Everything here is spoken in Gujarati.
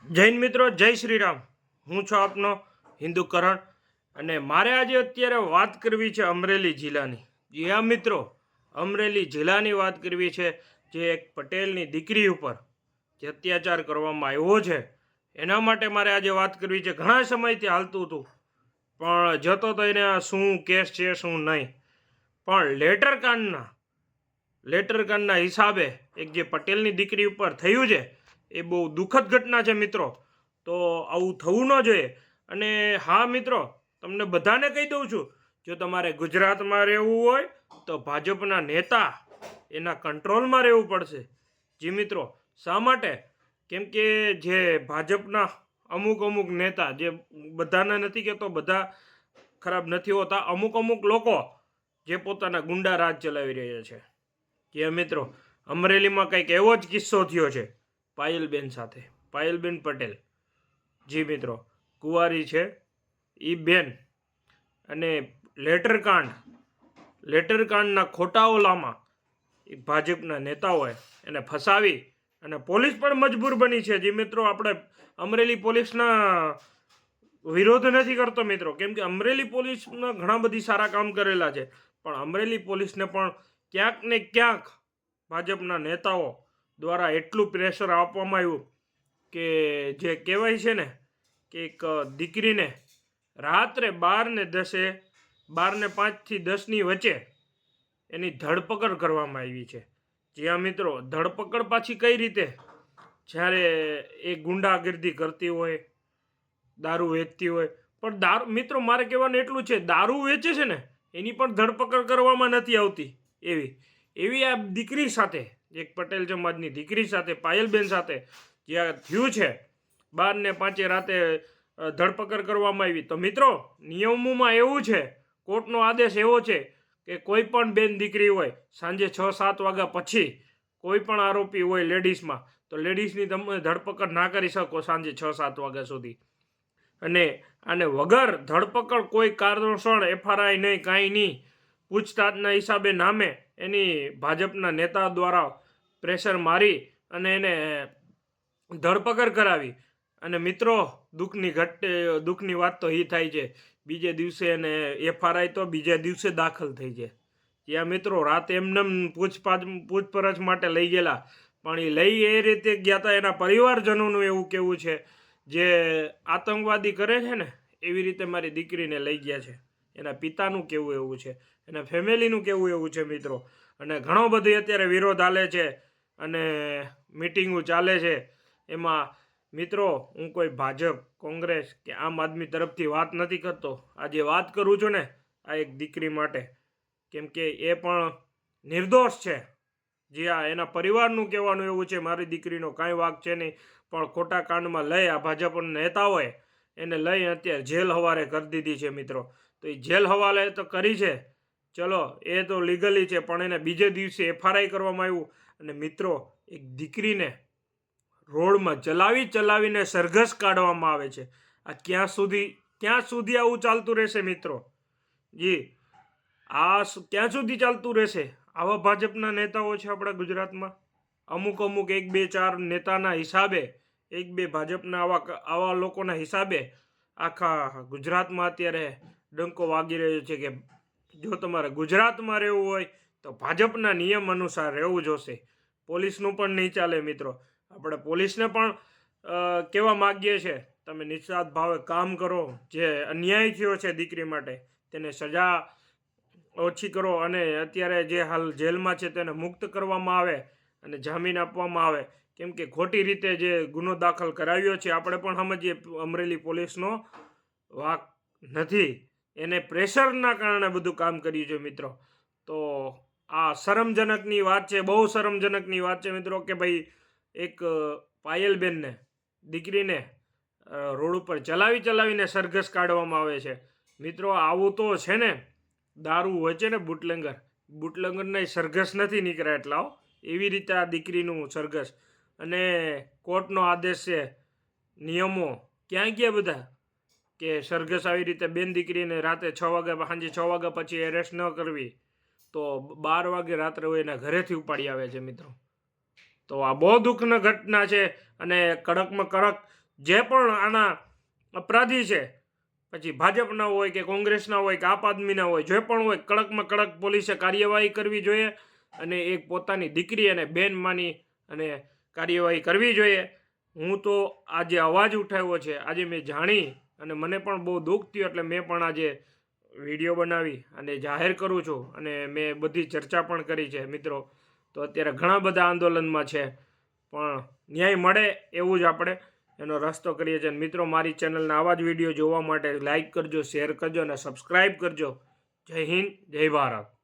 જૈન મિત્રો, જય શ્રી રામ. હું છું આપનો હિન્દુ કરણ અને મારે આજે અત્યારે વાત કરવી છે અમરેલી જિલ્લાની. જી હા મિત્રો, અમરેલી જિલ્લાની વાત કરવી છે. જે એક પટેલની દીકરી ઉપર જે અત્યાચાર કરવામાં આવ્યો છે એના માટે મારે આજે વાત કરવી છે. ઘણા સમયથી હાલતું હતું પણ જતો તો એને શું કેસ છે શું નહીં, પણ લેટરકાંડના હિસાબે એક જે પટેલની દીકરી ઉપર થયું છે એ બહુ દુઃખદ ઘટના છે મિત્રો. તો આવું થવું ન જોઈએ. અને હા મિત્રો, તમને બધાને કહી દઉં છું, જો તમારે ગુજરાતમાં રહેવું હોય તો ભાજપના નેતા એના કંટ્રોલમાં રહેવું પડશે. જી મિત્રો, શા માટે? કેમ કે જે ભાજપના અમુક નેતા, જે બધાને નથી કહેતો, બધા ખરાબ નથી હોતા, અમુક લોકો જે પોતાના ગુંડા રાજ ચલાવી રહ્યા છે. કે મિત્રો, અમરેલીમાં કંઈક એવો જ કિસ્સો થયો છે પાયલબેન સાથે. પાયલબેન પટેલ, જી મિત્રો, કુંવારી છે એ બેન, અને લેટરકાંડના ખોટા ઓલામાં એ ભાજપના નેતાઓએ એને ફસાવી અને પોલીસ પણ મજબૂર બની છે. જી મિત્રો, આપણે અમરેલી પોલીસના વિરોધ નથી કરતો મિત્રો, કેમ કે અમરેલી પોલીસના ઘણા બધી સારા કામ કરેલા છે, પણ અમરેલી પોલીસને પણ ક્યાંક ને ક્યાંક ભાજપના નેતાઓ દ્વારા એટલું પ્રેશર આપવામાં આવ્યું કે જે કહેવાય છે ને કે એક દીકરીને રાત્રે 12:05 થી 10ની વચ્ચે એની ધરપકડ કરવામાં આવી છે. જ્યાં મિત્રો, ધરપકડ પાછી કઈ રીતે? જ્યારે એ ગુંડાગીર્દી કરતી હોય, દારૂ વેચતી હોય. પણ મિત્રો, મારે કહેવાનું એટલું છે, દારૂ વેચે છે ને એની પણ ધરપકડ કરવામાં નથી આવતી. એવી આ દીકરી સાથે, એક પટેલ સમાજની દીકરી સાથે, પાયલબેન સાથે જ્યાં થયું છે, 12:05 રાતે ધરપકડ કરવામાં આવી. તો મિત્રો, નિયમોમાં એવું છે, કોર્ટનો આદેશ એવો છે કે કોઈ પણ બેન દીકરી હોય, સાંજે 6-7 વાગ્યા પછી કોઈ પણ આરોપી હોય લેડીઝમાં, તો લેડીઝની તમે ધરપકડ ના કરી શકો સાંજે 6-7 વાગ્યા સુધી. અને આને વગર ધરપકડ કોઈ કારણોસર FRI નહીં, કાંઈ નહીં, પૂછતાછના હિસાબે નામે એની ભાજપના નેતા દ્વારા પ્રેશર મારી અને એને ધરપકડ કરાવી. અને મિત્રો, દુઃખની વાત તો એ થાય છે, બીજે દિવસે એને FRI તો બીજા દિવસે દાખલ થઈ જાય. ત્યાં મિત્રો, રાતે એમને પૂછપરછ માટે લઈ ગયેલા, પણ એ લઈ એ રીતે ગયા હતા, એના પરિવારજનોનું એવું કહેવું છે જે આતંકવાદી કરે છે ને એવી રીતે મારી દીકરીને લઈ ગયા છે. એના પિતાનું કહેવું એવું છે, એના ફેમિલીનું કહેવું એવું છે મિત્રો. અને ઘણો બધો અત્યારે વિરોધ હાલે છે અને મિટિંગો ચાલે છે. એમાં મિત્રો, હું કોઈ ભાજપ, કોંગ્રેસ કે આમ આદમી તરફથી વાત નથી કરતો. આજે વાત કરું છું ને આ એક દીકરી માટે, કેમ કે એ પણ નિર્દોષ છે. જી હા, એના પરિવારનું કહેવાનું એવું છે મારી દીકરીનો કાંઈ વાંક છે નહીં, પણ ખોટા કાંડમાં લઈ આ ભાજપના નેતાઓએ એને લઈ અત્યારે જેલ હવાલે કરી દીધી છે મિત્રો. તો એ જેલ હવાલે તો કરી છે, ચલો એ તો લીગલી છે, પણ એને બીજે દિવસે FRI કરવામાં આવ્યું. અને મિત્રો, એક દીકરીને રોડમાં ચલાવીને સરઘસ કાઢવામાં આવે છે. આ ક્યાં સુધી આવું ચાલતું રહેશે મિત્રો? જી, આ ક્યાં સુધી ચાલતું રહેશે? આવા ભાજપના નેતાઓ છે આપણા ગુજરાતમાં. અમુક 1-2-4 નેતાના હિસાબે, 1-2 ભાજપના આવા લોકોના હિસાબે આખા ગુજરાતમાં અત્યારે ડંકો વાગી રહ્યો છે કે જો તમારે ગુજરાતમાં રહેવું હોય તો ભાજપના નિયમ અનુસાર રહેવું જોશે. પોલીસનું પણ નહીં ચાલે મિત્રો. આપણે પોલીસને પણ કહેવા માગીએ છીએ, તમે નિસ્વાર્થ ભાવે કામ કરો. જે અન્યાય થયો છે દીકરી માટે તેને સજા ઓછી કરો, અને અત્યારે જે હાલ જેલમાં છે તેને મુક્ત કરવામાં આવે અને જામીન આપવામાં આવે. કેમ કે ખોટી રીતે જે ગુનો દાખલ કરાવ્યો છે, આપણે પણ સમજીએ અમરેલી પોલીસનો વાંક નથી, એને પ્રેશરના કારણે બધું કામ કર્યું છે મિત્રો. તો આ શરમજનકની વાત છે, બહુ શરમજનકની વાત છે મિત્રો, કે ભાઈ એક પાયલબેનને, દીકરીને રોડ ઉપર ચલાવીને સરઘસ કાઢવામાં આવે છે મિત્રો. આવું તો છે ને, દારૂ હોય છે ને, બુટલેંગરના સરઘસ નથી નીકળ્યા એટલા, એવી રીતે આ દીકરીનું સરઘસ. અને કોર્ટનો આદેશ છે, નિયમો ક્યાં ગયા બધા, કે સરઘસ આવી રીતે બેન દીકરીને રાતે 6 વાગ્યા, સાંજે 6 વાગ્યા પછી એરેસ્ટ ન કરવી, તો 12 વાગે રાત્રે હોય એના ઘરેથી ઉપાડી આવે છે મિત્રો. તો આ બહુ દુઃખની ઘટના છે અને કડકમાં કડક જે પણ આના અપરાધી છે, પછી ભાજપના હોય કે કોંગ્રેસના હોય કે આપ આદમીના હોય, જે પણ હોય, કડકમાં કડક પોલીસે કાર્યવાહી કરવી જોઈએ અને એક પોતાની દીકરી અને બેન માની અને કાર્યવાહી કરવી જોઈએ. હું તો આજે અવાજ ઉઠાવ્યો છે, આજે મેં જાણી અને મને પણ બહુ દુઃખ થયું, એટલે મેં પણ આજે વિડીયો બનાવી અને જાહેર કરું છું અને મેં બધી ચર્ચા પણ કરી છે મિત્રો. તો અત્યારે ઘણા બધા આંદોલનમાં છે, પણ ન્યાય મળે એવું જ આપણે એનો રસ્તો કરીએ છીએ. મિત્રો, મારી ચેનલના આવા જ વિડીયો જોવા માટે લાઈક કરજો, શેર કરજો અને સબસ્ક્રાઈબ કરજો. જય હિન્દ, જય ભારત.